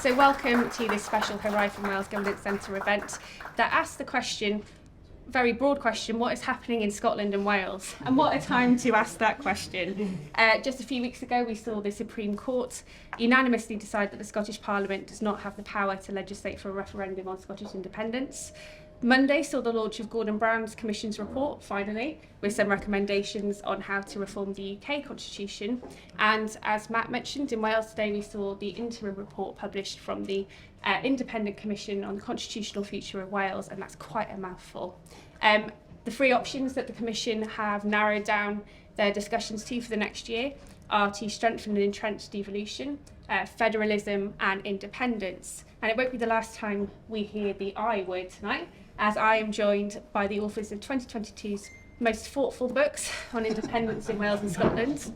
So welcome to this special Hiraeth and Wales Governance Centre event that asks the question, very broad question, what is happening in Scotland and Wales? And what a time to ask that question. Just a few weeks ago we saw the Supreme Court unanimously decide that the Scottish Parliament does not have the power to legislate for a referendum on Scottish independence. Monday saw the launch of Gordon Brown's Commission's report, finally, with some recommendations on how to reform the UK constitution. And as Matt mentioned, in Wales today we saw the interim report published from the Independent Commission on the Constitutional Future of Wales, and that's quite a mouthful. The three options that the Commission have narrowed down their discussions to for the next year are to strengthen and entrench devolution, federalism and independence. And it won't be the last time we hear the I word tonight, as I am joined by the authors of 2022's most thoughtful books on independence in Wales and Scotland.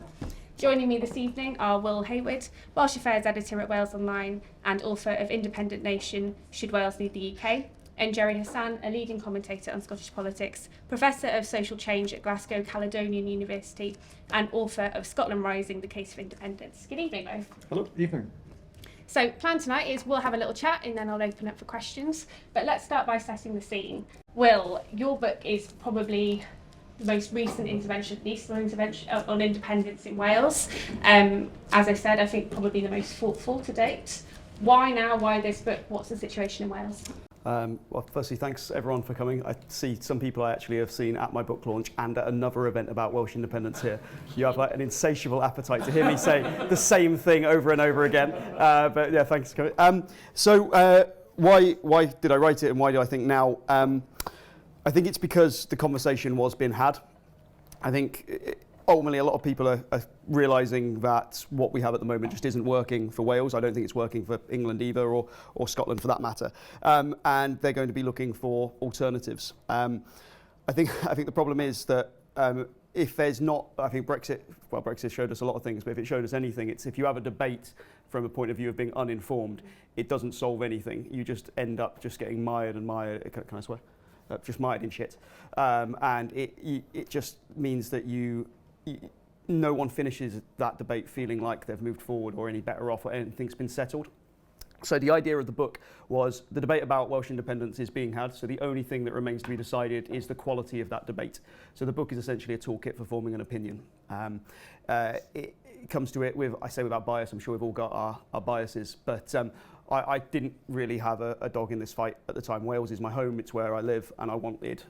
Joining me this evening are Will Hayward, Welsh Affairs Editor at Wales Online and author of Independent Nation, Should Wales Lead the UK? And Jerry Hassan, a leading commentator on Scottish politics, Professor of Social Change at Glasgow Caledonian University and author of Scotland Rising, The Case for Independence. Good evening, both. Hello. Evening. So plan tonight is we'll have a little chat and then I'll open up for questions. But let's start by setting the scene. Will, your book is probably the most recent intervention on independence in Wales. As I said, I think probably the most thoughtful to date. Why now? Why this book? What's the situation in Wales? Well, firstly, thanks everyone for coming. I see some people I actually have seen at my book launch and at another event about Welsh independence here. You have like an insatiable appetite to hear me say the same thing over and over again. But yeah, thanks for coming. Why did I write it and why do I think now? I think it's because the conversation was being had. I think ultimately a lot of people are realising that what we have at the moment just isn't working for Wales. I don't think it's working for England either, or Scotland for that matter. And they're going to be looking for alternatives. I think the problem is that if there's not, I think Brexit showed us a lot of things, but if it showed us anything, it's if you have a debate from a point of view of being uninformed, it doesn't solve anything. You just end up just getting mired and mired, can I swear? Just mired in shit. And it just means that no one finishes that debate feeling like they've moved forward or any better off or anything's been settled. So the idea of the book was the debate about Welsh independence is being had, so the only thing that remains to be decided is the quality of that debate. So the book is essentially a toolkit for forming an opinion. It comes to it with, I say without bias, I'm sure we've all got our biases, but I didn't really have a dog in this fight at the time. Wales is my home, it's where I live, and I wanted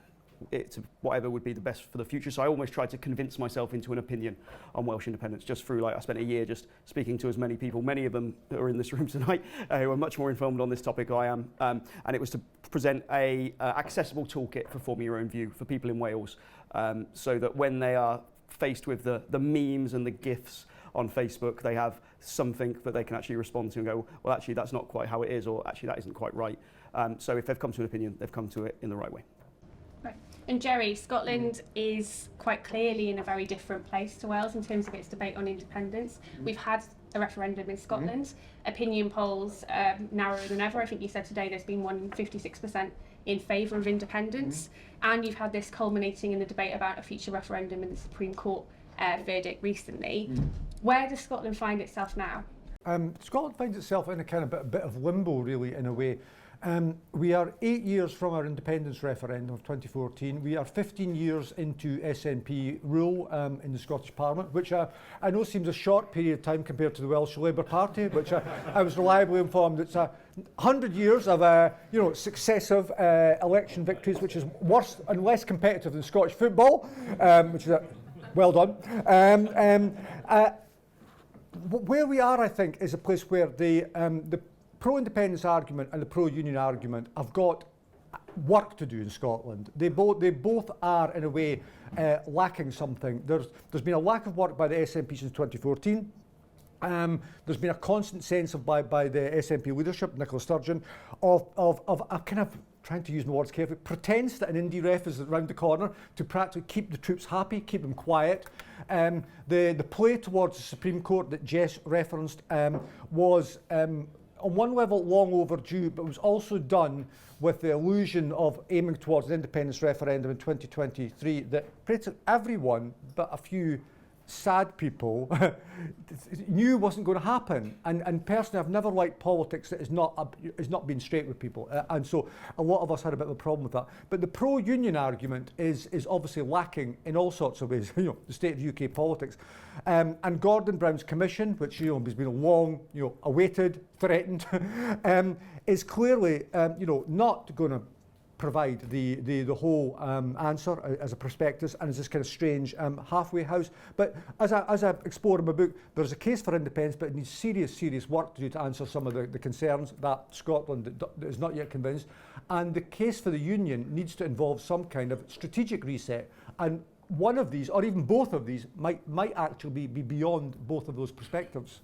it to whatever would be the best for the future. So I almost tried to convince myself into an opinion on Welsh independence just through, I spent a year just speaking to as many people, many of them that are in this room tonight, who are much more informed on this topic than I am. And it was to present a accessible toolkit for forming your own view for people in Wales, so that when they are faced with the memes and the GIFs on Facebook, they have something that they can actually respond to and go, well, actually, that's not quite how it is, or actually, that isn't quite right. So if they've come to an opinion, they've come to it in the right way. Right. And Jerry, Scotland is quite clearly in a very different place to Wales in terms of its debate on independence. We've had a referendum in Scotland. Opinion polls narrower than ever. I think you said today there's been 56% in favour of independence. And you've had this culminating in the debate about a future referendum in the Supreme Court verdict recently. Where does Scotland find itself now? Scotland finds itself in a kind of bit of limbo, really, in a way. We are 8 years from our independence referendum of 2014. We are 15 years into SNP rule in the Scottish Parliament, which I know seems a short period of time compared to the Welsh Labour Party, which I was reliably informed it's 100 years of successive election victories, which is worse and less competitive than Scottish football, which is well done. Where we are, I think, is a place where the pro-independence argument and the pro-union argument have got work to do in Scotland. They both are, in a way, lacking something. There's been a lack of work by the SNP since 2014. There's been a constant sense by the SNP leadership, Nicola Sturgeon, of a kind of, trying to use my words carefully, pretense that an indie ref is around the corner to practically keep the troops happy, keep them quiet. The play towards the Supreme Court that Jess referenced was on one level long overdue, but was also done with the illusion of aiming towards an independence referendum in 2023 that pretty everyone but a few sad people knew wasn't going to happen. And personally, I've never liked politics that is not being straight with people. And so a lot of us had a bit of a problem with that. But the pro-union argument is obviously lacking in all sorts of ways, the state of UK politics. And Gordon Brown's commission, which has been long, awaited, threatened, is clearly, not going to provide the whole answer as a prospectus and as this kind of strange halfway house. But as I explore in my book, there's a case for independence, but it needs serious work to do to answer some of the concerns that Scotland is not yet convinced. And the case for the union needs to involve some kind of strategic reset. And one of these, or even both of these, might actually be beyond both of those perspectives.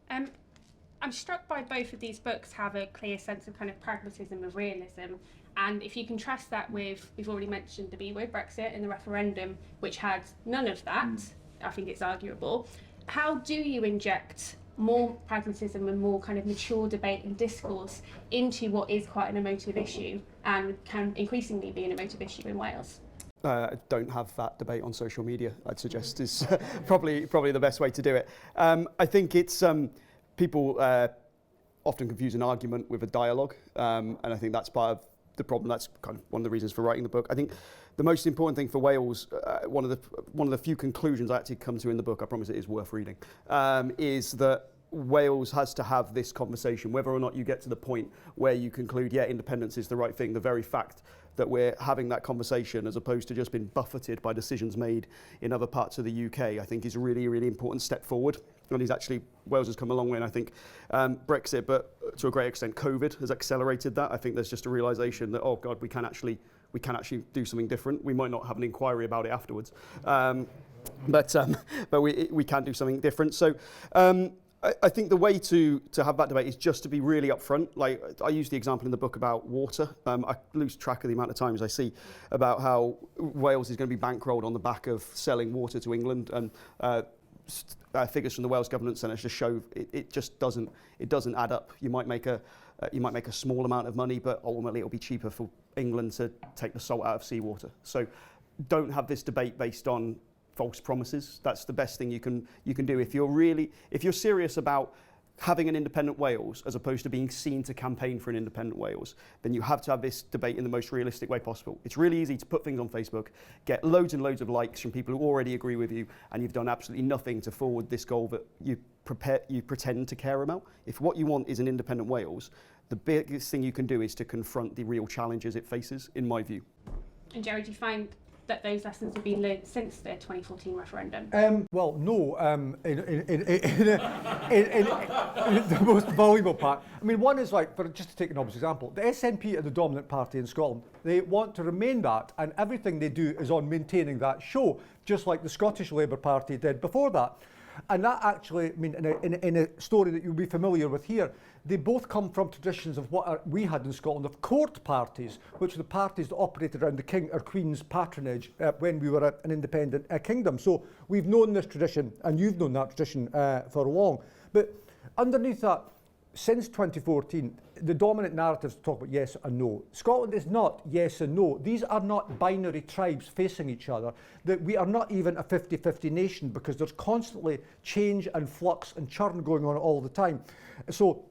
I'm struck by both of these books have a clear sense of kind of pragmatism and realism. And if you contrast that with, we've already mentioned the B word, Brexit, and the referendum, which had none of that, I think it's arguable. How do you inject more pragmatism and more kind of mature debate and discourse into what is quite an emotive issue and can increasingly be an emotive issue in Wales? Don't have that debate on social media, I'd suggest, is probably the best way to do it. I think it's people often confuse an argument with a dialogue, and I think that's part of the problem. That's kind of one of the reasons for writing the book. I think the most important thing for Wales, one of the few conclusions I actually come to in the book, I promise it is worth reading, is that Wales has to have this conversation, whether or not you get to the point where you conclude, yeah, independence is the right thing. The very fact that we're having that conversation, as opposed to just being buffeted by decisions made in other parts of the UK, I think is a really, really important step forward. And Wales has come a long way, and I think Brexit, but to a great extent, COVID has accelerated that. I think there's just a realisation that, oh God, we can actually do something different. We might not have an inquiry about it afterwards, but we can do something different. So I think the way to have that debate is just to be really upfront. Like, I use the example in the book about water. I lose track of the amount of times I see about how Wales is going to be bankrolled on the back of selling water to England, and figures from the Welsh Government Centre just show it just doesn't add up. You might make a small amount of money, but ultimately it'll be cheaper for England to take the salt out of seawater. So don't have this debate based on false promises. That's the best thing you can do. If you're serious about having an independent Wales, as opposed to being seen to campaign for an independent Wales, then you have to have this debate in the most realistic way possible. It's really easy to put things on Facebook, get loads and loads of likes from people who already agree with you, and you've done absolutely nothing to forward this goal that you pretend to care about. If what you want is an independent Wales, the biggest thing you can do is to confront the real challenges it faces, in my view. And Jerry, do you find that those lessons have been learned since the 2014 referendum? Well, no, in the most valuable part. I mean, one is just to take an obvious example, the SNP are the dominant party in Scotland. They want to remain that, and everything they do is on maintaining that show, just like the Scottish Labour Party did before that. And that actually, I mean, in a story that you'll be familiar with here, they both come from traditions of what we had in Scotland of court parties, which were the parties that operated around the king or queen's patronage when we were an independent kingdom. So we've known this tradition, and you've known that tradition for long. But underneath that, since 2014, the dominant narratives talk about yes and no. Scotland is not yes and no. These are not binary tribes facing each other. That we are not even a 50-50 nation, because there's constantly change and flux and churn going on all the time. So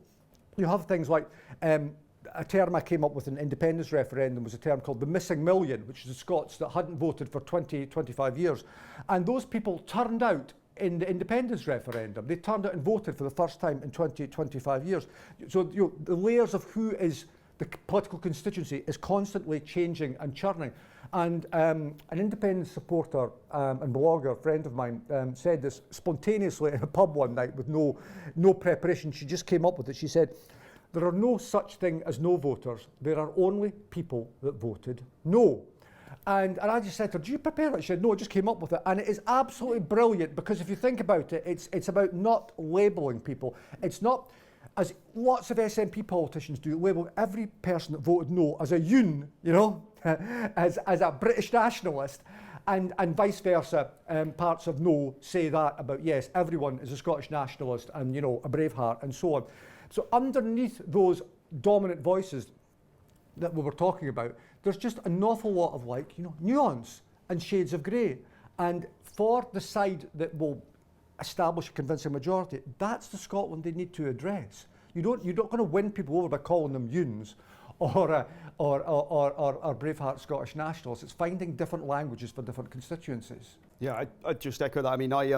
you have things like a term I came up with in the independence referendum was a term called the missing million, which is the Scots that hadn't voted for 25 years. And those people turned out in the independence referendum. They turned out and voted for the first time in 25 years. So the layers of who is the political constituency is constantly changing and churning. And an independence supporter and blogger, a friend of mine, said this spontaneously in a pub one night with no preparation. She just came up with it. She said, "There are no such thing as no voters. There are only people that voted no." And I just said to her, "Do you prepare it?" She said, "No, I just came up with it." And it is absolutely brilliant, because if you think about it, it's about not labelling people. It's not, as lots of SNP politicians do, label every person that voted no as a yoon, as a British nationalist, and vice versa. Parts of no say that about yes, everyone is a Scottish nationalist and a Braveheart and so on. So underneath those dominant voices that we were talking about, there's just an awful lot of nuance and shades of grey. And for the side that will establish a convincing majority, that's the Scotland they need to address. You're not going to win people over by calling them Yuns or Braveheart Scottish nationalists. It's finding different languages for different constituencies. Yeah, I just echo that. I mean, at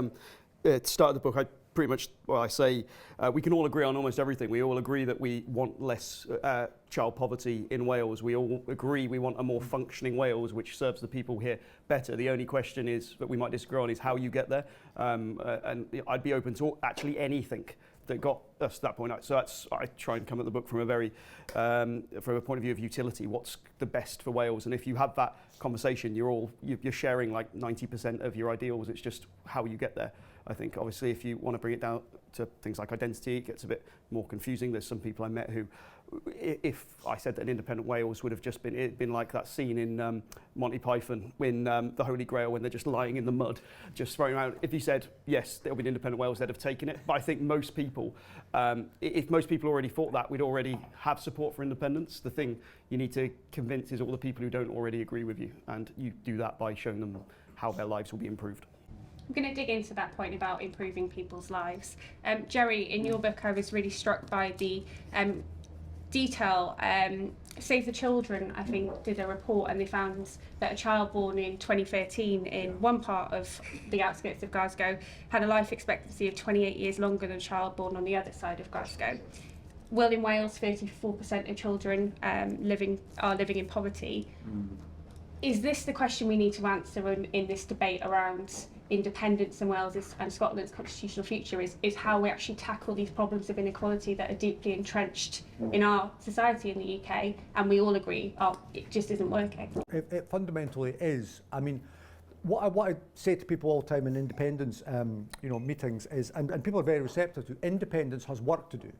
the start of the book, I pretty much, I say we can all agree on almost everything. We all agree that we want less child poverty in Wales. We all agree we want a more functioning Wales, which serves the people here better. The only question is that we might disagree on is how you get there. And I'd be open to actually anything that got us to that point. So I try and come at the book from a very, from a point of view of utility. What's the best for Wales? And if you have that conversation, you're sharing like 90% of your ideals. It's just how you get there. I think obviously if you want to bring it down to things like identity, it gets a bit more confusing. There's some people I met who, if I said that an independent Wales would have just been like that scene in Monty Python when the Holy Grail, when they're just lying in the mud, just throwing around. If you said, yes, there'll be an independent Wales, they'd have taken it. But I think most people, if most people already thought that, we'd already have support for independence. The thing you need to convince is all the people who don't already agree with you. And you do that by showing them how their lives will be improved. I'm going to dig into that point about improving people's lives. Jerry, in your book, I was really struck by the detail. Save the Children, I think, did a report, and they found that a child born in 2013 in one part of the outskirts of Glasgow had a life expectancy of 28 years longer than a child born on the other side of Glasgow. Well, in Wales, 34% of children are living in poverty. Is this the question we need to answer in this debate around independence and Wales and Scotland's constitutional future, is how we actually tackle these problems of inequality that are deeply entrenched in our society in the UK, and we all agree, it just isn't working. It fundamentally is. I mean, what I say to people all the time in independence meetings is, and people are very receptive to, independence has work to do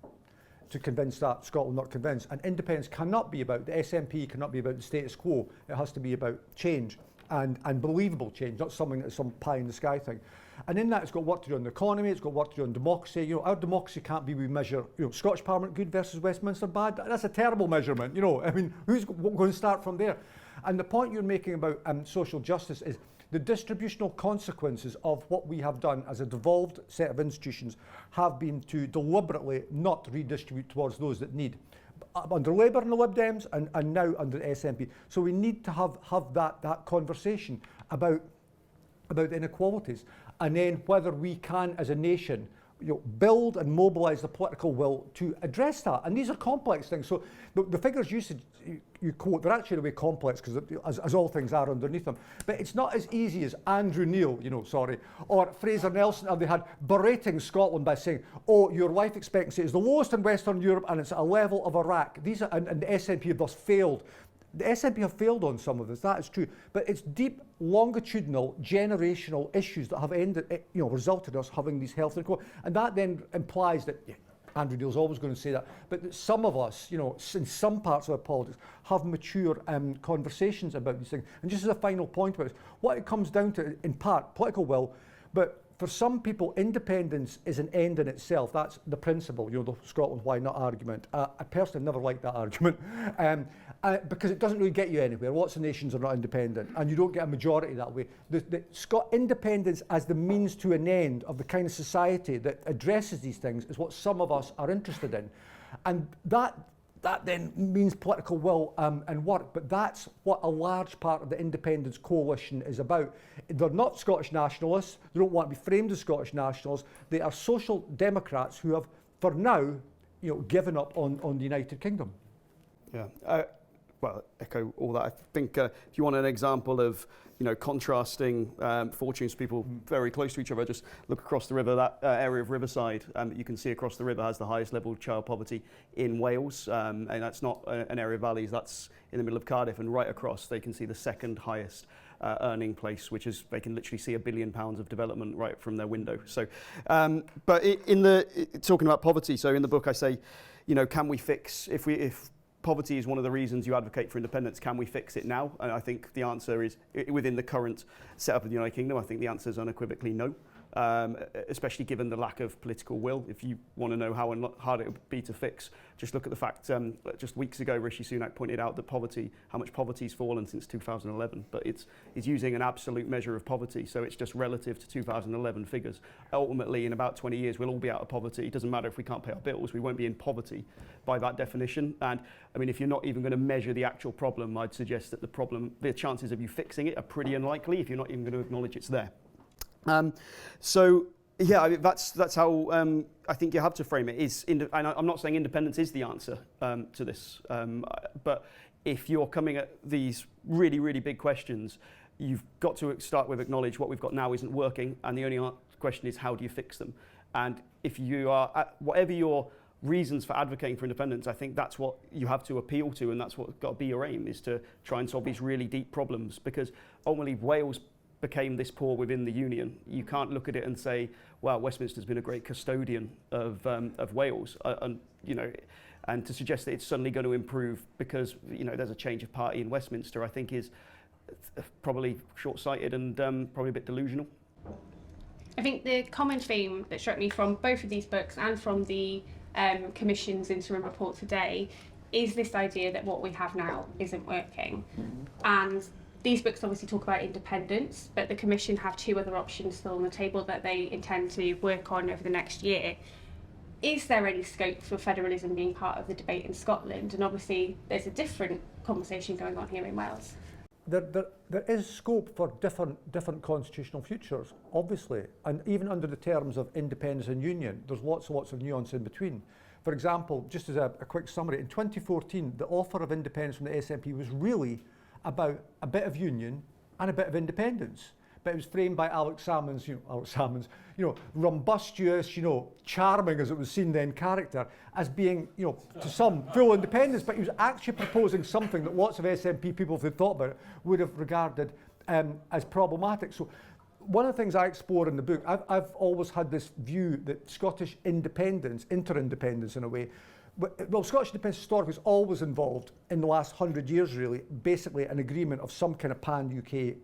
to convince that Scotland not convinced, and independence cannot be about, the SNP cannot be about the status quo. It has to be about change. And believable change, not something that's some pie in the sky thing. And in that, it's got work to do on the economy, it's got work to do on democracy. Our democracy can't be, we measure, Scottish Parliament good versus Westminster bad. That's a terrible measurement, I mean, who's going to start from there? And the point you're making about social justice is the distributional consequences of what we have done as a devolved set of institutions have been to deliberately not redistribute towards those that need. Under Labour and the Lib Dems, and now under the SNP. So we need to have that conversation about inequalities, and then whether we can, as a nation, build and mobilise the political will to address that. And these are complex things. So the figures you quote, they're actually in a way complex, because as all things are underneath them. But it's not as easy as Andrew Neil, or Fraser Nelson, and they had berating Scotland by saying, oh, your life expectancy is the lowest in Western Europe and it's at a level of Iraq. These are, and the SNP have thus failed. The SNP have failed on some of this, that is true, but it's deep, longitudinal, generational issues that have resulted in us having these health inequalities. And that then implies that, Andrew Neil's always going to say that, but that some of us, in some parts of our politics, have mature conversations about these things. And just as a final point about this, what it comes down to, in part, political will, but for some people, independence is an end in itself. That's the principle, the Scotland why not argument. I personally never liked that argument because it doesn't really get you anywhere. Lots of nations are not independent, and you don't get a majority that way. Independence as the means to an end of the kind of society that addresses these things is what some of us are interested in. And that then means political will and work, but that's what a large part of the independence coalition is about. They're not Scottish nationalists, they don't want to be framed as Scottish nationals, they are social democrats who have, for now, given up on the United Kingdom. Yeah, well, echo all that. I think if you want an example of contrasting fortunes, people very close to each other, just look across the river. That area of Riverside that you can see across the river has the highest level of child poverty in Wales, and that's not an area of valleys, that's in the middle of Cardiff, and right across they can see the second highest earning place, which is they can literally see £1 billion of development right from their window. So, but talking about poverty, so in the book I say, can we fix, if poverty is one of the reasons you advocate for independence, can we fix it now? And I think the answer is, within the current setup of the United Kingdom, I think the answer is unequivocally no. especially given the lack of political will. If you want to know how hard it would be to fix, just look at the fact just weeks ago Rishi Sunak pointed out that how much poverty's fallen since 2011, but he's using an absolute measure of poverty, so it's just relative to 2011 figures. Ultimately, in about 20 years, we'll all be out of poverty. It doesn't matter if we can't pay our bills, we won't be in poverty by that definition. And I mean, if you're not even going to measure the actual problem, I'd suggest that the chances of you fixing it are pretty unlikely if you're not even going to acknowledge it's there. So yeah, I mean, that's how I think you have to frame it. And I'm not saying independence is the answer to this, but if you're coming at these really, really big questions, you've got to start with acknowledge what we've got now isn't working, and the only question is how do you fix them? And if you are, whatever your reasons for advocating for independence, I think that's what you have to appeal to, and that's what's got to be your aim, is to try and solve these really deep problems, because ultimately Wales became this poor within the Union. You can't look at it and say, well, Westminster's been a great custodian of Wales, and to suggest that it's suddenly going to improve because there's a change of party in Westminster, I think is probably short-sighted and probably a bit delusional. I think the common theme that struck me from both of these books and from the Commission's interim report today is this idea that what we have now isn't working. And these books obviously talk about independence, but the Commission have two other options still on the table that they intend to work on over the next year. Is there any scope for federalism being part of the debate in Scotland? And obviously there's a different conversation going on here in Wales. There is scope for different constitutional futures, obviously, and even under the terms of independence and union, there's lots of nuance in between. For example, just as a quick summary, in 2014, the offer of independence from the SNP was really about a bit of union and a bit of independence. But it was framed by Alex Salmond's, rumbustious, charming as it was seen then character, as being, to some, full independence. But he was actually proposing something that lots of SNP people, if they thought about it, would have regarded as problematic. So one of the things I explore in the book, I've always had this view that Scottish independence, inter-independence in a way, well, Scottish independence historically has always involved, in the last 100 years really, basically an agreement of some kind of pan-UK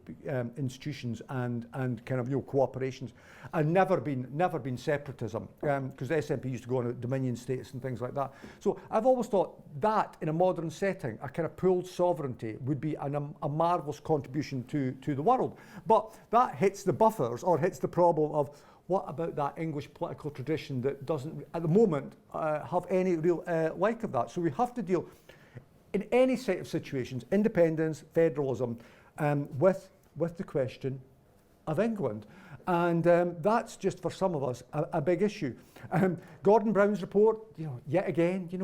institutions and kind of cooperations, and never been separatism, because the SNP used to go on Dominion status and things like that. So I've always thought that in a modern setting, a kind of pooled sovereignty would be a marvellous contribution to the world. But that hits the buffers, or hits the problem of, what about that English political tradition that doesn't, at the moment, have any real like of that? So we have to deal, in any set of situations, independence, federalism, with the question of England. And that's just, for some of us, a big issue. Gordon Brown's report, yet again, he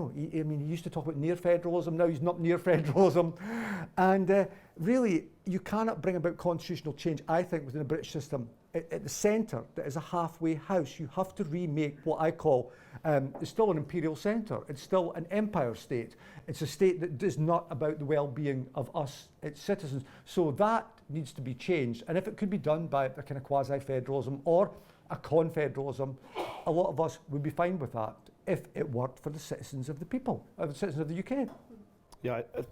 used to talk about near federalism, now he's not near federalism. And really, you cannot bring about constitutional change, I think, within the British system at the centre that is a halfway house. You have to remake what I call, it's still an imperial centre, it's still an empire state. It's a state that is not about the well-being of us, its citizens. So that needs to be changed. And if it could be done by a kind of quasi-federalism or a confederalism, a lot of us would be fine with that if it worked for the citizens of the people, the citizens of the UK. Yeah, I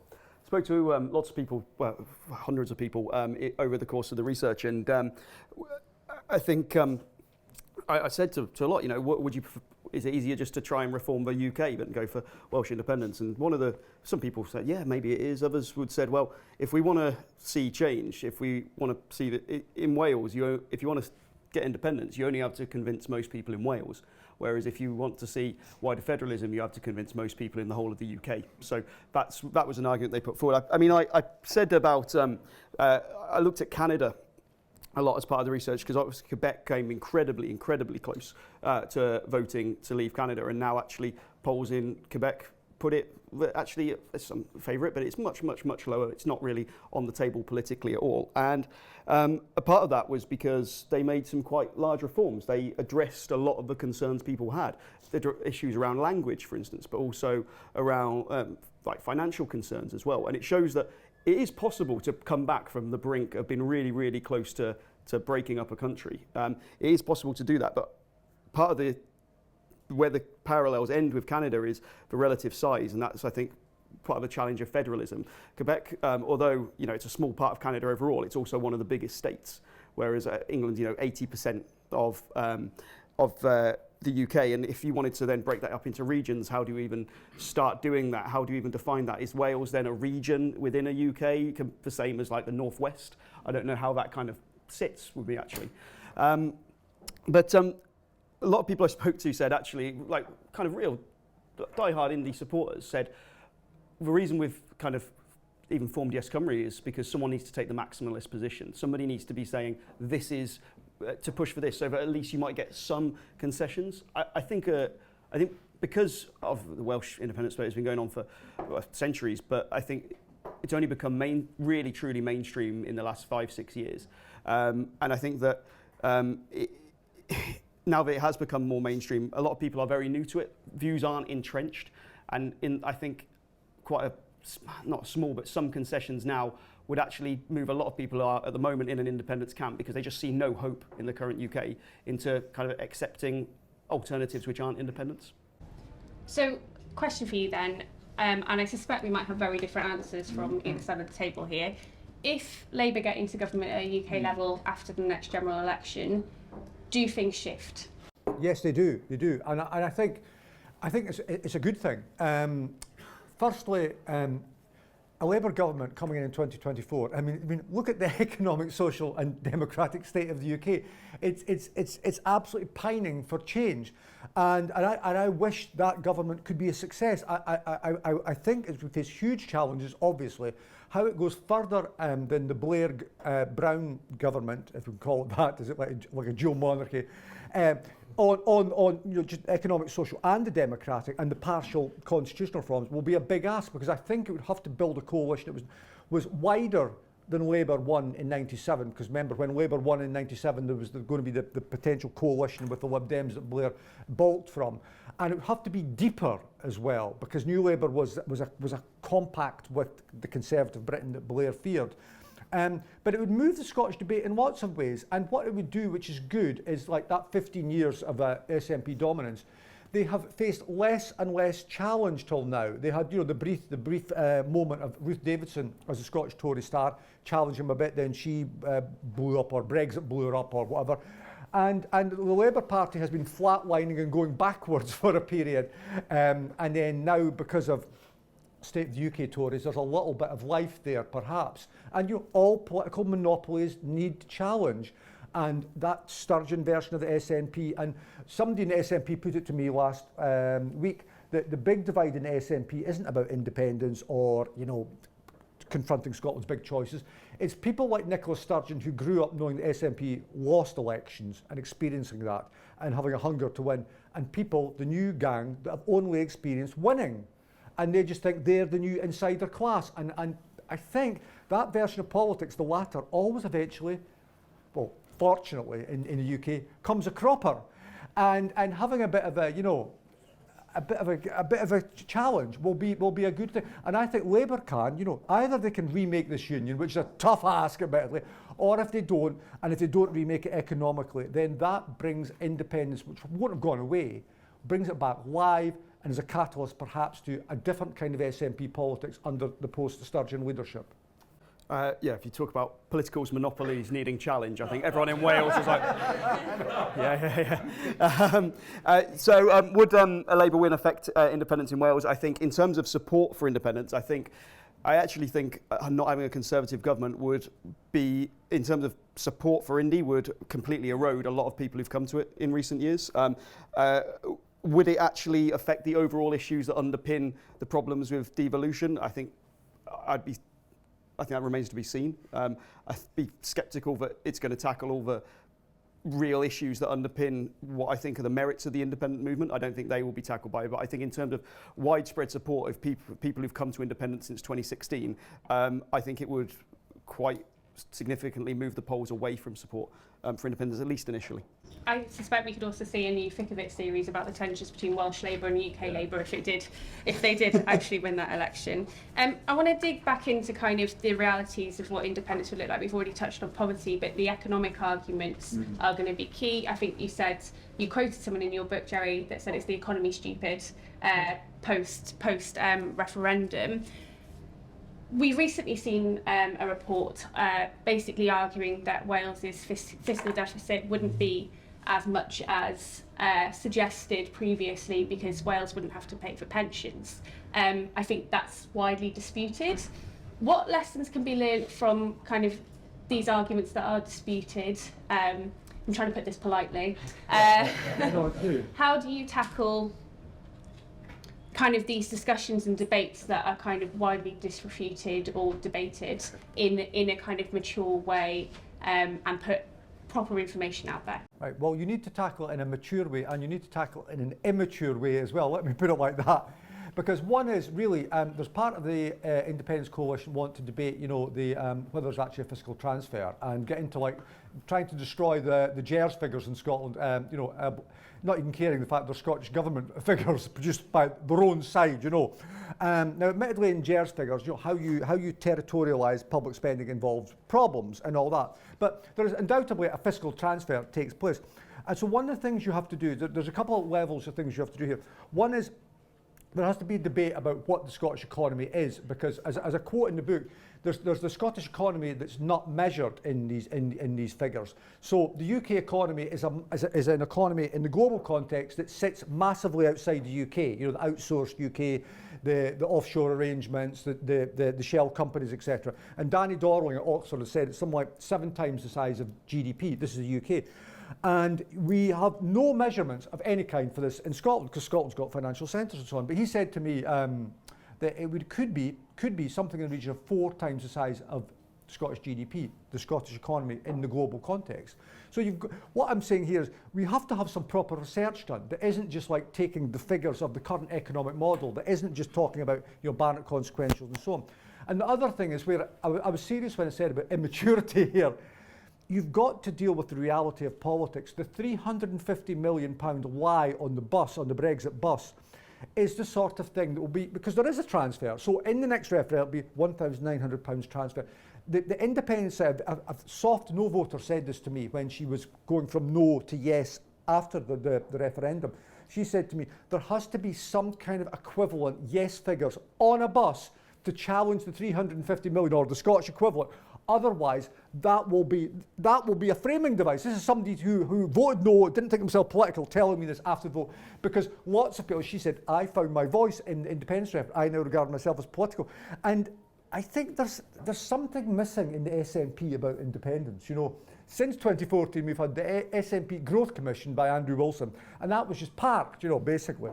spoke to lots of people, well, hundreds of people over the course of the research, and I think I said to a lot, what would you prefer? Is it easier just to try and reform the UK than go for Welsh independence? And some people said, yeah, maybe it is. Others would said, well, if we want to see change, if we want to see that in Wales, if you want to get independence, you only have to convince most people in Wales. Whereas if you want to see wider federalism, you have to convince most people in the whole of the UK. So that was an argument they put forward. I said about, I looked at Canada a lot as part of the research, because obviously Quebec came incredibly close to voting to leave Canada, and now actually polls in Quebec put it, actually it's some favourite, but it's much lower. It's not really on the table politically at all. And a part of that was because they made some quite large reforms. They addressed a lot of the concerns people had, the issues around language, for instance, but also around like financial concerns as well. And it shows that it is possible to come back from the brink of being really close to breaking up a country. It is possible to do that, but part of where the parallels end with Canada is the relative size, and that's, I think, part of the challenge of federalism. Quebec, although it's a small part of Canada overall, it's also one of the biggest states, whereas England, 80% the UK, and if you wanted to then break that up into regions, how do you even start doing that? How do you even define that? Is Wales then a region within a UK, the same as like the Northwest? I don't know how that kind of sits with me actually. But a lot of people I spoke to said actually, like kind of real diehard indie supporters said, the reason we've kind of even formed Yes Cymru is because someone needs to take the maximalist position. Somebody needs to be saying, this is to push for this, so that at least you might get some concessions. I think because of the Welsh independence debate has been going on for centuries, but I think it's only become really truly mainstream in the last 5-6 years. And I think that now that it has become more mainstream, a lot of people are very new to it. Views aren't entrenched, and I think quite not small, but some concessions now would actually move a lot of people are at the moment in an independence camp because they just see no hope in the current UK into kind of accepting alternatives which aren't independence. So, question for you then, and I suspect we might have very different answers from either side of the table here. If Labour get into government at a UK level after the next general election, do things shift? Yes, they do. They do, and I think it's a good thing. Firstly, a Labour government coming in 2024. I mean, look at the economic, social, and democratic state of the UK. It's absolutely pining for change, and I wish that government could be a success. I think it would face huge challenges. Obviously, how it goes further than the Blair Brown government, if we can call it that, is it like a dual monarchy? On just economic, social and the democratic and the partial constitutional reforms will be a big ask, because I think it would have to build a coalition that was wider than Labour won in 97, because remember when Labour won in 97 there was going to be the potential coalition with the Lib Dems that Blair balked from, and it would have to be deeper as well, because New Labour was a compact with the Conservative Britain that Blair feared. But it would move the Scottish debate in lots of ways, and what it would do, which is good, is like that 15 years of SNP dominance, they have faced less and less challenge till now. They had, the brief moment of Ruth Davidson as a Scottish Tory star, challenged him a bit, then she blew up, or Brexit blew her up, or whatever. And the Labour Party has been flatlining and going backwards for a period, and then now, because of state of the UK Tories, there's a little bit of life there perhaps, and all political monopolies need challenge, and that Sturgeon version of the SNP, and somebody in the SNP put it to me last week that the big divide in the SNP isn't about independence or confronting Scotland's big choices. It's people like Nicola Sturgeon who grew up knowing the SNP lost elections and experiencing that and having a hunger to win, and people, the new gang, that have only experienced winning. And they just think they're the new insider class. And I think that version of politics, the latter, always eventually, well, fortunately in the UK, comes a cropper. And having a bit of a challenge will be a good thing. And I think Labour can, either they can remake this union, which is a tough ask admittedly, or if they don't, and if they don't remake it economically, then that brings independence, which won't have gone away, brings it back live, and as a catalyst perhaps to a different kind of SNP politics under the post-Sturgeon leadership. If you talk about politicals, monopolies needing challenge, I think everyone in Wales is like, would a Labour win affect independence in Wales? I think in terms of support for independence, I actually think not having a Conservative government would be, in terms of support for Indy, would completely erode a lot of people who've come to it in recent years. Would it actually affect the overall issues that underpin the problems with devolution? I think that remains to be seen. I'd be sceptical that it's going to tackle all the real issues that underpin what I think are the merits of the independent movement. I don't think they will be tackled by it, but I think in terms of widespread support of people who've come to independence since 2016, I think it would quite significantly move the polls away from support for independence, at least initially. I suspect we could also see a new Thick of It series about the tensions between Welsh Labour and UK Labour if they did actually win that election. I want to dig back into kind of the realities of what independence would look like. We've already touched on poverty, but the economic arguments are going to be key. I think you quoted someone in your book, Jerry, that said it's the economy stupid post referendum. We've recently seen a report basically arguing that Wales's fiscal deficit wouldn't be as much as suggested previously, because Wales wouldn't have to pay for pensions. I think that's widely disputed. What lessons can be learned from kind of these arguments that are disputed? I'm trying to put this politely. How do you tackle kind of these discussions and debates that are kind of widely disrefuted or debated in a kind of mature way, and put proper information out there? Right, well, you need to tackle it in a mature way, and you need to tackle it in an immature way as well, let me put it like that. Because one is really, there's part of the Independence Coalition want to debate, you know, the whether there's actually a fiscal transfer, and get into like trying to destroy the GERS figures in Scotland, you know, not even caring the fact they're Scottish government figures produced by their own side, you know. Now, admittedly, in GERS figures, you know, how you territorialise public spending involves problems and all that. But there is undoubtedly a fiscal transfer takes place. And so one of the things you have to do, there's a couple of levels of things you have to do here. One is, there has to be a debate about what the Scottish economy is, because as a quote in the book, there's the Scottish economy that's not measured in these figures. So the UK economy is an economy in the global context that sits massively outside the UK. You know, the outsourced UK, the offshore arrangements, the shell companies, etc. And Danny Dorling at Oxford has said it's something like 7 times the size of GDP. This is the UK. And we have no measurements of any kind for this in Scotland, because Scotland's got financial centres and so on. But he said to me that it could be something in the region of 4 times the size of Scottish GDP, the Scottish economy in the global context. So what I'm saying here is we have to have some proper research done that isn't just like taking the figures of the current economic model, that isn't just talking about, you know, Barnett consequentials and so on. And the other thing is where I was serious when I said about immaturity here. You've got to deal with the reality of politics. The £350 million lie on the bus, on the Brexit bus, is the sort of thing that will be, because there is a transfer. So in the next referendum, it'll be £1,900 transfer. The independent side, a soft no voter said this to me when she was going from no to yes after the referendum. She said to me, there has to be some kind of equivalent yes figures on a bus to challenge the 350 million, or the Scottish equivalent. Otherwise, that will be a framing device. This is somebody who voted no, didn't think himself political, telling me this after the vote. Because lots of people, she said, I found my voice in the independence referendum. I now regard myself as political. And I think there's something missing in the SNP about independence. You know, since 2014, we've had the SNP Growth Commission by Andrew Wilson, and that was just parked, you know, basically.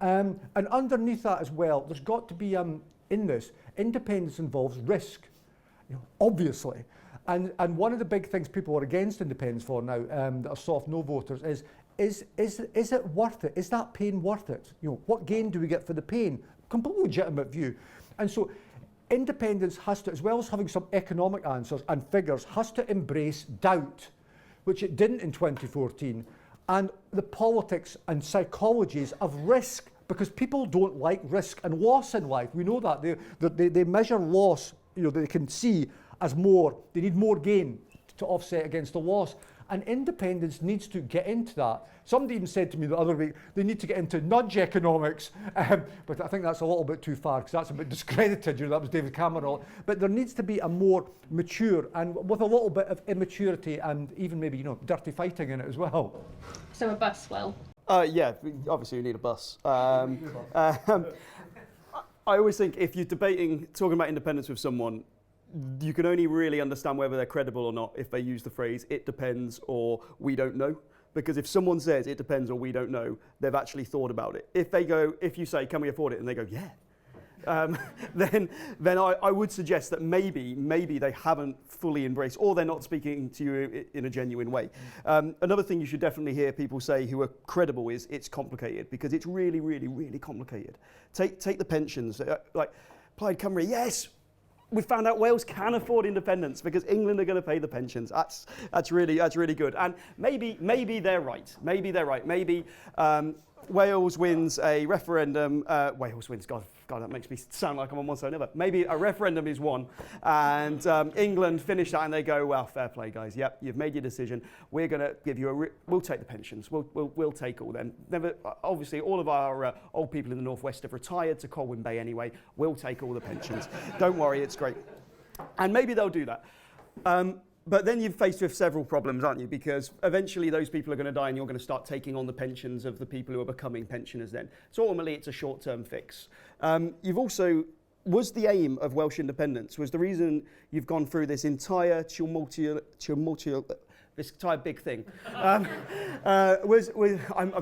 And underneath that as well, there's got to be, in this, independence involves risk. You know, obviously, and one of the big things people are against independence for now, that are soft no voters, is it worth it? Is that pain worth it? You know, what gain do we get for the pain? Completely legitimate view, and so independence has to, as well as having some economic answers and figures, has to embrace doubt, which it didn't in 2014, and the politics and psychologies of risk, because people don't like risk and loss in life. We know that they measure loss, you know, they can see as more, they need more gain to offset against the loss. And independence needs to get into that. Somebody even said to me the other week, they need to get into nudge economics, but I think that's a little bit too far, because that's a bit discredited, you know, that was David Cameron. But there needs to be a more mature, and with a little bit of immaturity and even maybe, you know, dirty fighting in it as well. So a bus, Will? Yeah, obviously you need a bus. I always think if you're talking about independence with someone, you can only really understand whether they're credible or not if they use the phrase, it depends, or we don't know. Because if someone says it depends or we don't know, they've actually thought about it. If you say, can we afford it? And they go, yeah. Then I would suggest that maybe they haven't fully embraced, or they're not speaking to you in a genuine way. Another thing you should definitely hear people say who are credible is it's complicated, because it's really, really, really complicated. Take the pensions, like Plaid Cymru, yes, we found out Wales can afford independence because England are going to pay the pensions. That's really good. And maybe they're right. Maybe Wales wins a referendum. Wales wins. God, that makes me sound like I'm on one side or another. Maybe a referendum is won, and England finish that, and they go, well, fair play, guys. Yep, you've made your decision. We're going to give you we'll take the pensions. We'll take all them. Obviously, all of our old people in the Northwest have retired to Colwyn Bay anyway. We'll take all the pensions. Don't worry, it's great. And maybe they'll do that. But then you're faced with several problems, aren't you? Because eventually those people are going to die and you're going to start taking on the pensions of the people who are becoming pensioners then. So ultimately it's a short-term fix. You've also, was the aim of Welsh independence, was the reason you've gone through this entire this entire big thing, I'm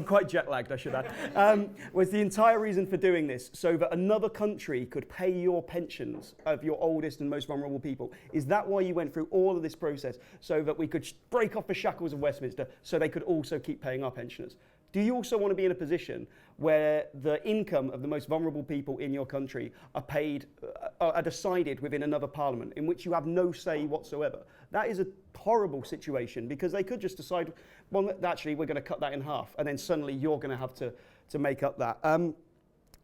quite jet lagged, I should add, was the entire reason for doing this so that another country could pay your pensions of your oldest and most vulnerable people? Is that why you went through all of this process, so that we could break off the shackles of Westminster so they could also keep paying our pensioners? Do you also want to be in a position where the income of the most vulnerable people in your country are paid, are decided within another parliament in which you have no say whatsoever? That is a horrible situation, because they could just decide, well, actually, we're going to cut that in half, and then suddenly you're going to have to make up that.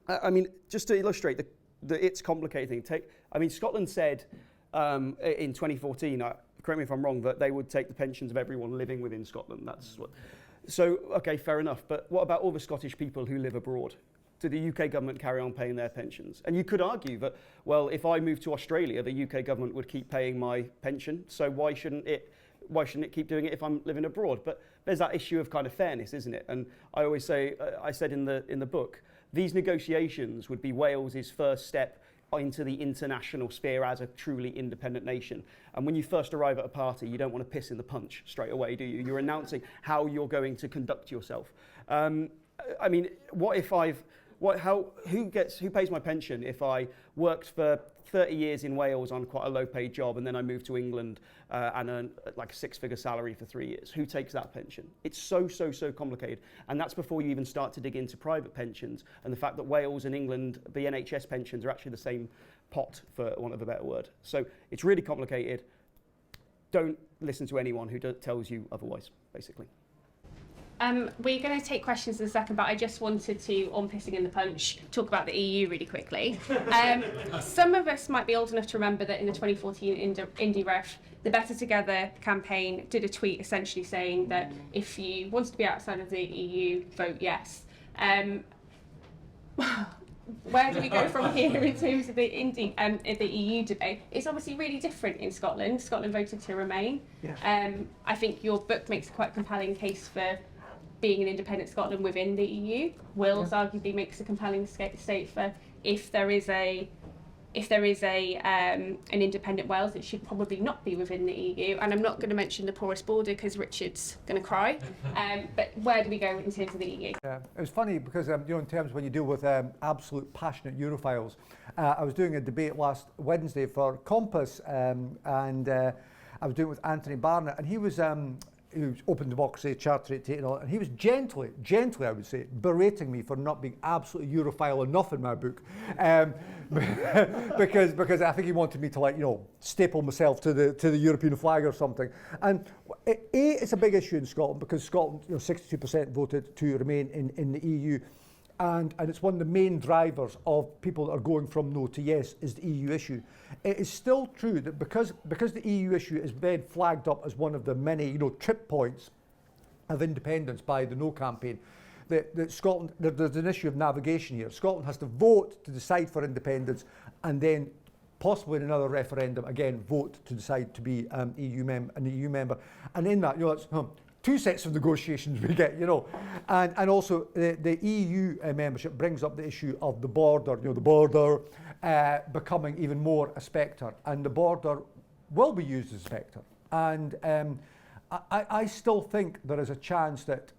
I mean, just to illustrate it's complicated thing. Scotland said in 2014, correct me if I'm wrong, that they would take the pensions of everyone living within Scotland. That's what. So, okay, fair enough. But what about all the Scottish people who live abroad? Did the UK government carry on paying their pensions? And you could argue that, well, if I moved to Australia, the UK government would keep paying my pension. So why shouldn't it keep doing it if I'm living abroad? But there's that issue of kind of fairness, isn't it? And I always say, I said in the book, these negotiations would be Wales's first step into the international sphere as a truly independent nation. And when you first arrive at a party, you don't want to piss in the punch straight away, do you? You're announcing how you're going to conduct yourself. I mean, what if who pays my pension if I worked for 30 years in Wales on quite a low-paid job, and then I moved to England and earn like a six-figure salary for 3 years? Who takes that pension? It's so complicated, and that's before you even start to dig into private pensions and the fact that Wales and England, the NHS pensions, are actually the same pot, for want of a better word. So it's really complicated. Don't listen to anyone who tells you otherwise, basically. We're going to take questions in a second, but I just wanted to, on Pissing in the Punch, talk about the EU really quickly. Some of us might be old enough to remember that in the 2014 Indie Ref, the Better Together campaign did a tweet essentially saying that if you wanted to be outside of the EU, vote yes. Where do we go from here in terms of the EU debate? It's obviously really different in Scotland. Scotland voted to remain. Yeah. I think your book makes a quite compelling case for being an independent Scotland within the EU. Wales arguably makes a compelling state for if there is an independent Wales, it should probably not be within the EU. And I'm not going to mention the porous border because Richard's going to cry. But where do we go in terms of the EU? Yeah, it was funny because in terms when you deal with absolute passionate Europhiles, I was doing a debate last Wednesday for Compass, and I was doing it with Anthony Barnett, and he was Open Democracy, Charter 88 and all, and he was gently, I would say, berating me for not being absolutely Europhile enough in my book, because I think he wanted me to staple myself to the European flag or something. And it's a big issue in Scotland because Scotland, 62% voted to remain in the EU. And it's one of the main drivers of people that are going from no to yes is the EU issue. It is still true that because the EU issue is then flagged up as one of the many trip points of independence by the No campaign, that Scotland, there's an issue of navigation here. Scotland has to vote to decide for independence, and then possibly in another referendum again vote to decide to be an EU member. And in that, that's two sets of negotiations we get, and also the EU membership brings up the issue of the border, the border becoming even more a spectre, and the border will be used as a spectre. And I still think there is a chance that,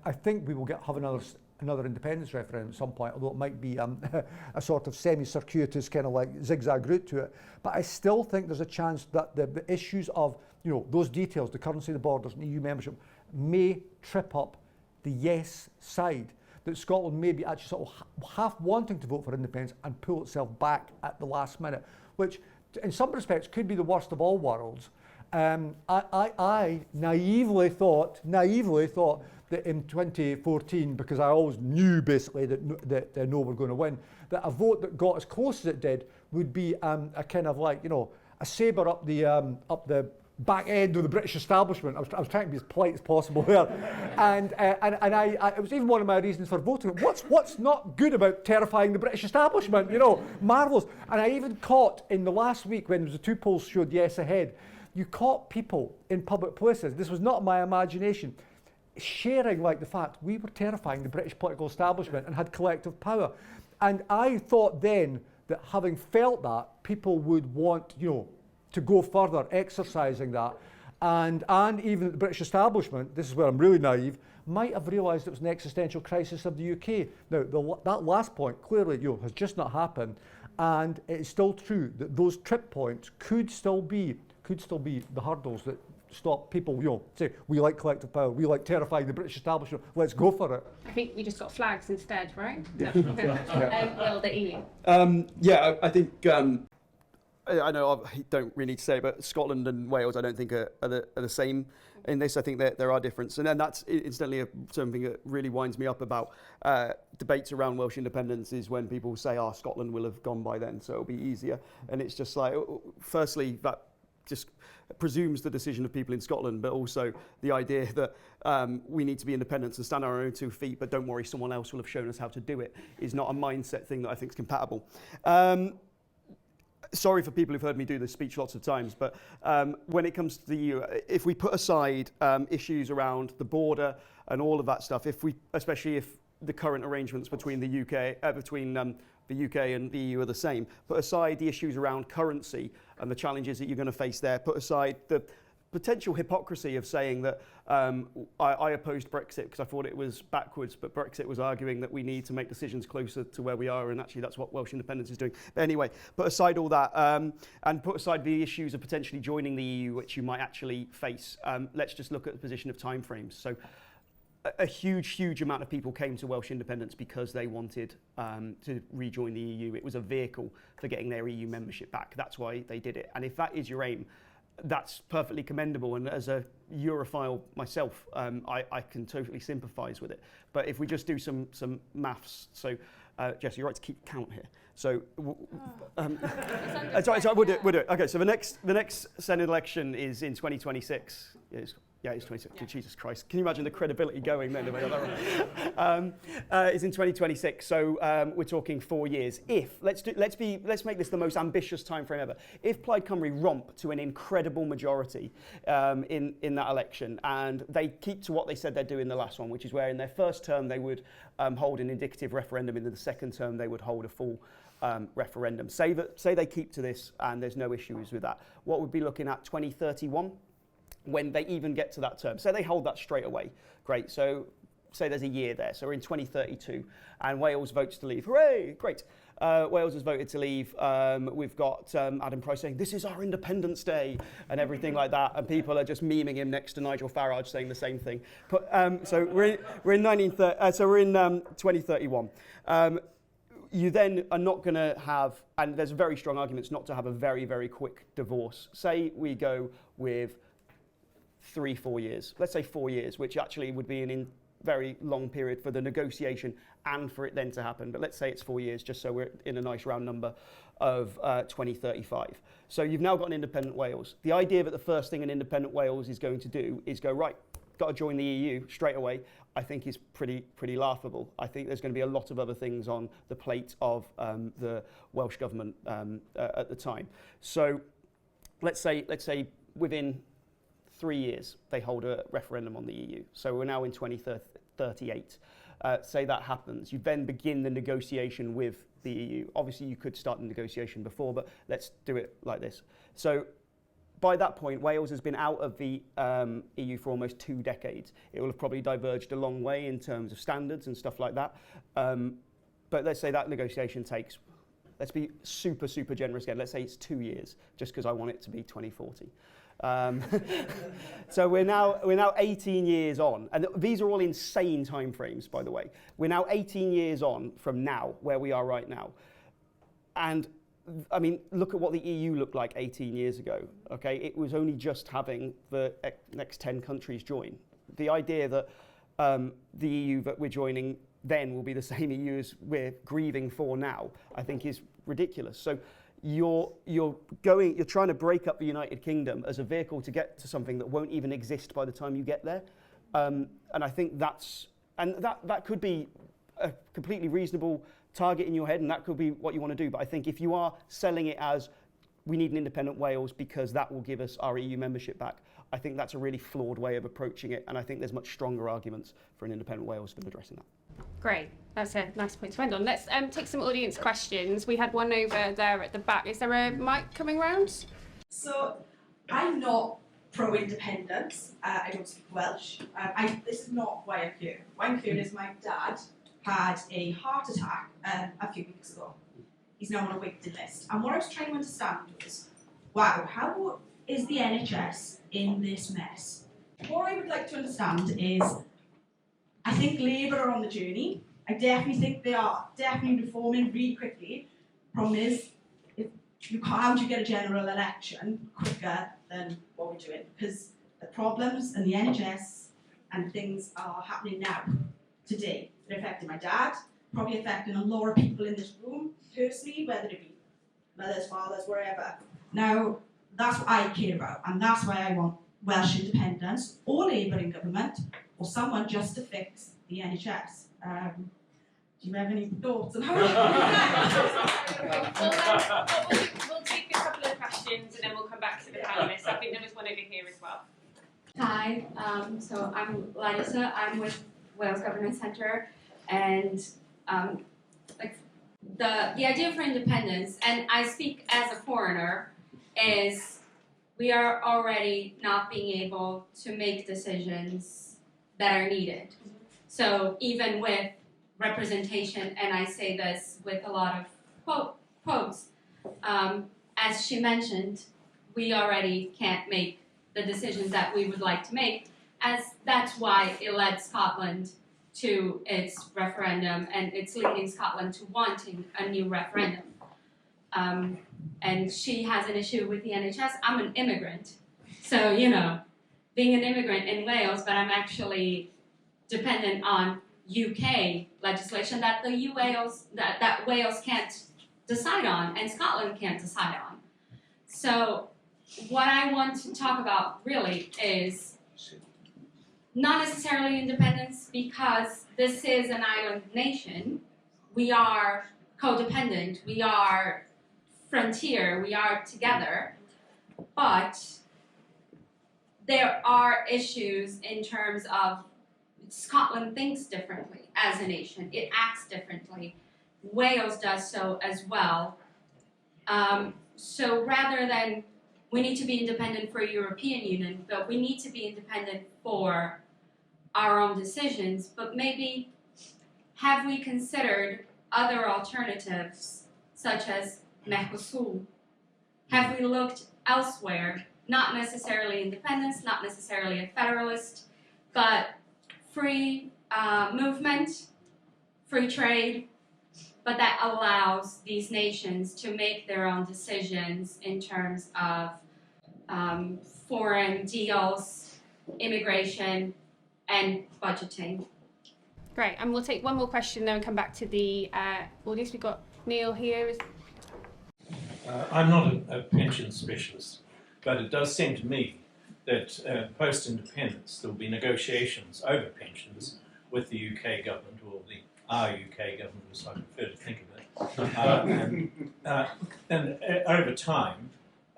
I think we will have another independence referendum at some point, although it might be a sort of semi-circuitous kind of like zigzag route to it. But I still think there's a chance that the issues of those details, the currency, the borders, and EU membership, may trip up the yes side. That Scotland may be actually sort of half wanting to vote for independence and pull itself back at the last minute, which in some respects could be the worst of all worlds. I naively thought that in 2014, because I always knew basically that No were going to win, that a vote that got as close as it did would be a kind of like, a sabre up the back end of the British establishment. I was trying to be as polite as possible there, and it was even one of my reasons for voting. What's not good about terrifying the British establishment? Marvellous. And I even caught in the last week when the two polls showed yes ahead, you caught people in public places, this was not my imagination, sharing like the fact we were terrifying the British political establishment and had collective power. And I thought then that having felt that, people would want, to go further, exercising that. And even the British establishment, this is where I'm really naive, might have realised it was an existential crisis of the UK. Now, that last point clearly has just not happened, and it is still true that those trip points could still be the hurdles that stop people, say, we like collective power, we like terrifying the British establishment, let's go for it. I think we just got flags instead, right? Yeah. Will, the EU. I think I know I don't really need to say, but Scotland and Wales I don't think are the same in this. I think there are differences, and then that's incidentally something that really winds me up about debates around Welsh independence is when people say, Scotland will have gone by then, so it'll be easier. And it's just like, firstly, that just presumes the decision of people in Scotland, but also the idea that we need to be independent and stand on our own 2 feet, but don't worry, someone else will have shown us how to do it, is not a mindset thing that I think is compatible. Sorry for people who've heard me do this speech lots of times, but when it comes to the EU, if we put aside issues around the border and all of that stuff, especially if the current arrangements between the UK, the UK and the EU are the same, put aside the issues around currency and the challenges that you're going to face there, put aside the potential hypocrisy of saying that I opposed Brexit because I thought it was backwards, but Brexit was arguing that we need to make decisions closer to where we are, and actually that's what Welsh independence is doing. But anyway, put aside all that and put aside the issues of potentially joining the EU, which you might actually face. Let's just look at the position of timeframes. So a huge amount of people came to Welsh independence because they wanted to rejoin the EU. It was a vehicle for getting their EU membership back. That's why they did it. And if that is your aim, that's perfectly commendable, and as a Europhile myself, I can totally sympathise with it. But if we just do some maths, so Jess, you're right to keep count here. So, sorry, we'll do it. Okay, so the next Senate election is in 2026. It's 26. Yeah. Jesus Christ! Can you imagine the credibility going then? It's in 2026. So we're talking 4 years. Let's make this the most ambitious time frame ever. If Plaid Cymru romp to an incredible majority in that election, and they keep to what they said they'd do in the last one, which is where in their first term they would hold an indicative referendum, in the second term they would hold a full referendum. Say they keep to this, and there's no issues with that. What would be looking at 2031? When they even get to that term. So they hold that straight away. Great. So say there's a year there. So we're in 2032 and Wales votes to leave. Hooray! Great. Wales has voted to leave. We've got Adam Price saying, this is our Independence Day and everything like that. And people are just memeing him next to Nigel Farage saying the same thing. But, so we're in 2031. You then are not going to have, and there's very strong arguments not to have a very, very quick divorce. Say we go with 3-4 years, let's say 4 years, which actually would be an very long period for the negotiation and for it then to happen. But let's say it's 4 years, just so we're in a nice round number of 2035. So you've now got an independent Wales. The idea that the first thing an independent Wales is going to do is go, right, got to join the EU straight away, I think is pretty laughable. I think there's going to be a lot of other things on the plate of the Welsh government at the time. So let's say within 3 years, they hold a referendum on the EU. So we're now in 2038. Say that happens. You then begin the negotiation with the EU. Obviously, you could start the negotiation before, but let's do it like this. So by that point, Wales has been out of the EU for almost 2 decades. It will have probably diverged a long way in terms of standards and stuff like that. But let's say that negotiation takes, let's be super generous again. Let's say it's 2 years, just because I want it to be 2040. So we're now 18 years on, and these are all insane timeframes, by the way. We're now 18 years on from now, where we are right now, and I mean, look at what the EU looked like 18 years ago. Okay, it was only just having the next 10 countries join. The idea that the EU that we're joining then will be the same EU as we're grieving for now, I think is ridiculous. So you're trying to break up the United Kingdom as a vehicle to get to something that won't even exist by the time you get there. And I think that could be a completely reasonable target in your head, and that could be what you want to do. But I think if you are selling it as we need an independent Wales because that will give us our EU membership back. I think that's a really flawed way of approaching it, and I think there's much stronger arguments for an independent Wales than addressing that. Great, that's a nice point to end on. Let's take some audience questions. We had one over there at the back. Is there a mic coming round? So, I'm not pro-independence. I don't speak Welsh. This is not why I'm here. Why I'm here is my dad had a heart attack a few weeks ago. He's now on a waiting list. And what I was trying to understand was, wow, how is the NHS in this mess? What I would like to understand is, I think Labour are on the journey. I definitely think they are definitely reforming really quickly. Problem is, how do you get a general election quicker than what we're doing? Because the problems and the NHS and things are happening now, today. They're affecting my dad, probably affecting a lot of people in this room, personally, whether it be mothers, fathers, wherever. Now, that's what I care about, and that's why I want Welsh independence, or Labour in government, or someone just to fix the NHS. Do you have any thoughts on how We'll take a couple of questions and then we'll come back to the panellists. I think there was one over here as well. Hi, so I'm Larissa. I'm with Wales Government Centre, and the idea for independence, and I speak as a foreigner, is we are already not being able to make decisions that are needed. So even with representation, and I say this with a lot of quotes, as she mentioned, we already can't make the decisions that we would like to make, as that's why it led Scotland to its referendum, and it's leading Scotland to wanting a new referendum. And she has an issue with the NHS. I'm an immigrant, so being an immigrant in Wales, but I'm actually dependent on UK legislation that that Wales can't decide on and Scotland can't decide on. So what I want to talk about really is not necessarily independence, because this is an island nation. We are codependent, we are frontier, we are together, but there are issues in terms of Scotland thinks differently as a nation. It acts differently. Wales does so as well. So rather than we need to be independent for European Union, but we need to be independent for our own decisions, but maybe have we considered other alternatives such as Mercosur? Have we looked elsewhere? Not necessarily independence, not necessarily a federalist, but free movement, free trade, but that allows these nations to make their own decisions in terms of foreign deals, immigration, and budgeting. Great, and we'll take one more question then and come back to the audience. We've got Neil here. I'm not a pension specialist, but it does seem to me that post-independence there will be negotiations over pensions with the UK government, or our UK government, as I prefer to think of it. And over time,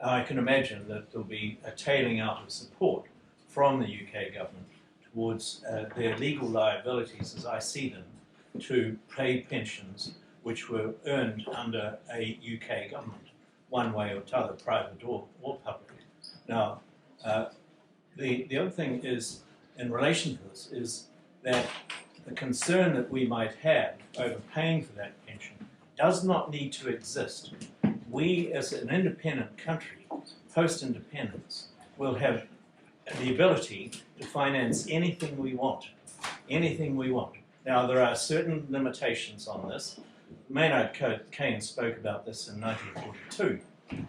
I can imagine that there'll be a tailing out of support from the UK government towards their legal liabilities, as I see them, to pay pensions which were earned under a UK government, one way or t'other, private or public. Now, the other thing is, in relation to this, is that the concern that we might have over paying for that pension does not need to exist. We, as an independent country, post-independence, will have the ability to finance anything we want. Anything we want. Now, there are certain limitations on this. Maynard Keynes spoke about this in 1942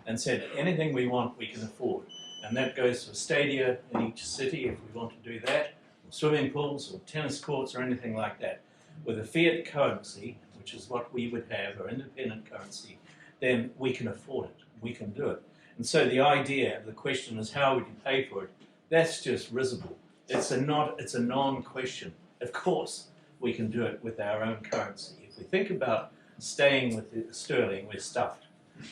and said anything we want we can afford. And that goes for stadia in each city if we want to do that, or swimming pools or tennis courts or anything like that. With a fiat currency, which is what we would have, or independent currency, then we can afford it, we can do it. And so the idea, the question is how would you pay for it? That's just risible. It's a non-question. Of course we can do it with our own currency. If we think about staying with the sterling, we're stuffed.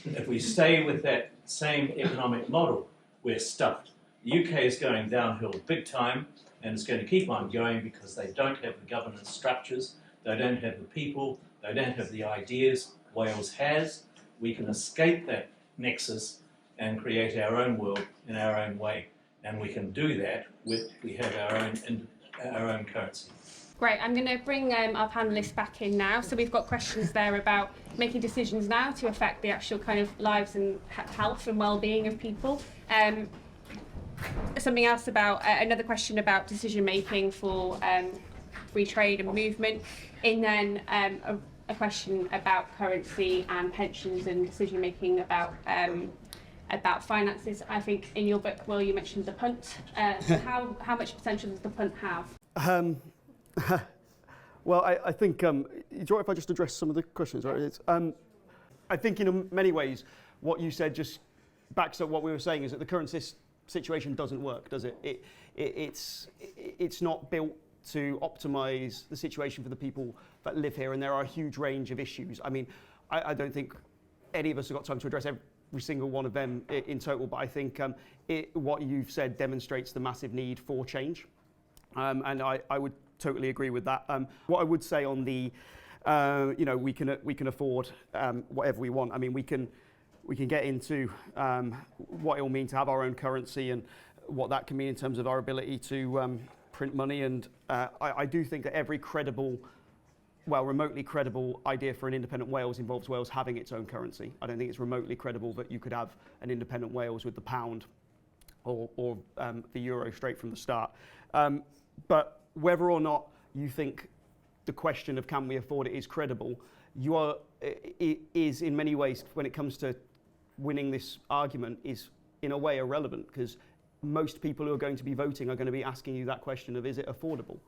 If we stay with that same economic model, we're stuffed. The UK is going downhill big time, and it's going to keep on going because they don't have the governance structures, they don't have the people, they don't have the ideas Wales has. We can escape that nexus and create our own world in our own way, and we can do that with we have our own currency. Great, I'm going to bring our panellists back in now. So we've got questions there about making decisions now to affect the actual kind of lives and health and well-being of people. Something else about, another question about decision making for free trade and movement. And then a question about currency and pensions and decision making about finances. I think in your book, Will, you mentioned the punt. How much potential does the punt have? Well, I think, do you want if I just address some of the questions? Right? It's, I think in many ways, what you said just backs up what we were saying, is that the current situation doesn't work, does it? It's not built to optimise the situation for the people that live here, and there are a huge range of issues. I mean, I don't think any of us have got time to address every single one of them in total, but I think what you've said demonstrates the massive need for change. And I would totally agree with that. What I would say on the, we can afford whatever we want. I mean, we can get into what it will mean to have our own currency and what that can mean in terms of our ability to print money. And I do think that every credible, remotely credible idea for an independent Wales involves Wales having its own currency. I don't think it's remotely credible that you could have an independent Wales with the pound or the euro straight from the start. But whether or not you think the question of can we afford it is credible, it is in many ways, when it comes to winning this argument, is in a way irrelevant, because most people who are going to be voting are going to be asking you that question of, is it affordable?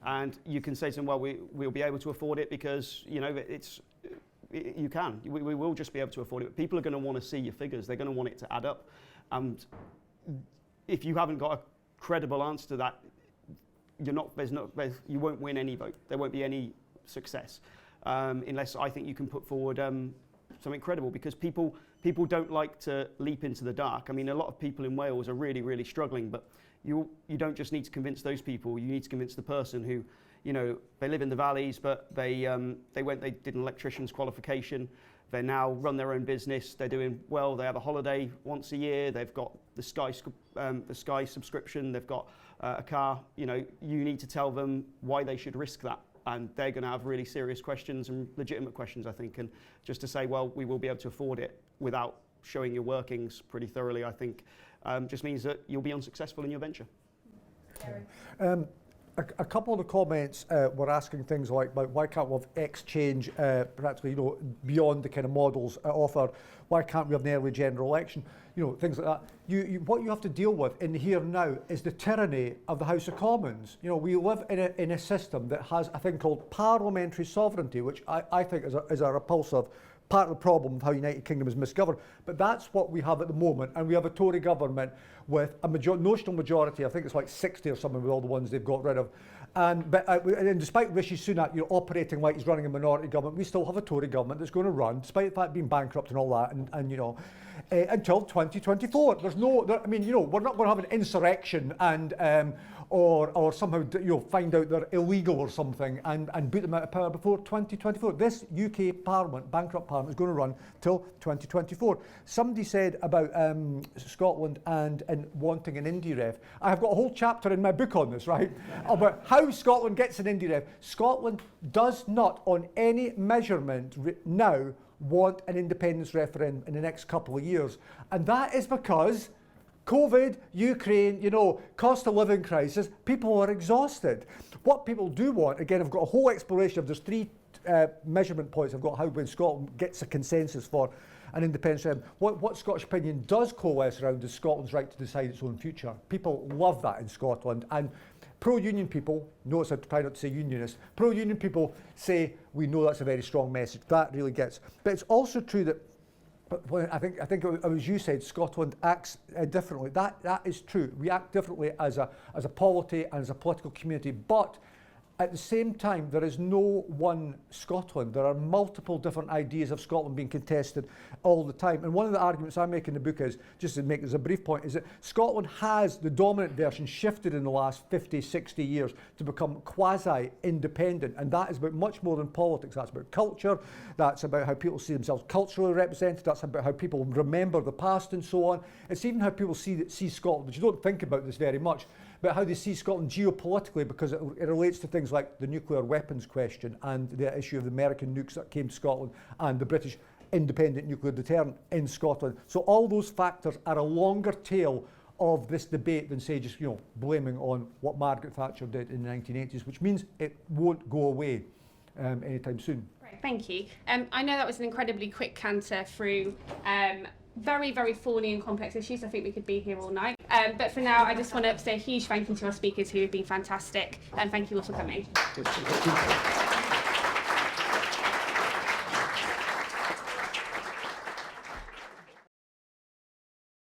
And you can say to them, well, we'll be able to afford it because, you can. We will just be able to afford it. But people are going to want to see your figures. They're going to want it to add up. And if you haven't got a credible answer to that, you won't win any vote. There won't be any success unless I think you can put forward something credible, because people don't like to leap into the dark. I mean, a lot of people in Wales are really, really struggling, but you don't just need to convince those people. You need to convince the person who, they live in the valleys, but they did an electrician's qualification. They now run their own business. They're doing well. They have a holiday once a year. They've got the Sky subscription. They've got a car. You need to tell them why they should risk that, and they're going to have really serious questions and legitimate questions, I think. And just to say, well, we will be able to afford it without showing your workings pretty thoroughly, I think, just means that you'll be unsuccessful in your venture. A couple of the comments were asking things like, why can't we have exchange practically, beyond the kind of models offered? Why can't we have an early general election? Things like that. What you have to deal with in the here and now is the tyranny of the House of Commons. We live in a system that has a thing called parliamentary sovereignty, which I think is a repulsive part of the problem of how United Kingdom is misgoverned. But that's what we have at the moment, and we have a Tory government with a notional majority. I think it's like 60 or something with all the ones they've got rid of. And despite Rishi Sunak operating like he's running a minority government, we still have a Tory government that's going to run, despite the fact being bankrupt and all that, until 2024. We're not going to have an insurrection and or somehow find out they're illegal or something and boot them out of power before 2024. This UK Parliament, bankrupt Parliament, is going to run till 2024. Somebody said about Scotland and wanting an indie ref. I have got a whole chapter in my book on this, right? About how Scotland gets an indie ref. Scotland does not, on any measurement now, want an independence referendum in the next couple of years. And that is because COVID, Ukraine, cost of living crisis, people are exhausted. What people do want, again, I've got a whole exploration of there's 3 measurement points I've got how when Scotland gets a consensus for an independence referendum. What Scottish opinion does coalesce around is Scotland's right to decide its own future. People love that in Scotland. And pro-union people, notice I try not to say unionist, pro-union people say, we know that's a very strong message. That really gets. But it's also true that, I think it was you said, Scotland acts differently. That is true. We act differently as a polity and as a political community. But At the same time, there is no one Scotland. There are multiple different ideas of Scotland being contested all the time. And one of the arguments I make in the book is, just to make this a brief point, is that Scotland has, the dominant version, shifted in the last 50, 60 years to become quasi-independent. And that is about much more than politics. That's about culture. That's about how people see themselves culturally represented. That's about how people remember the past and so on. It's even how people see Scotland, which you don't think about this very much, but how they see Scotland geopolitically, because it relates to things like the nuclear weapons question and the issue of the American nukes that came to Scotland and the British independent nuclear deterrent in Scotland. So all those factors are a longer tail of this debate than, say, just blaming on what Margaret Thatcher did in the 1980s, which means it won't go away anytime soon. Great, thank you. I know that was an incredibly quick canter through very, very thorny and complex issues. I think we could be here all night. But for now, I just want to say a huge thank you to our speakers who have been fantastic, and thank you all for coming.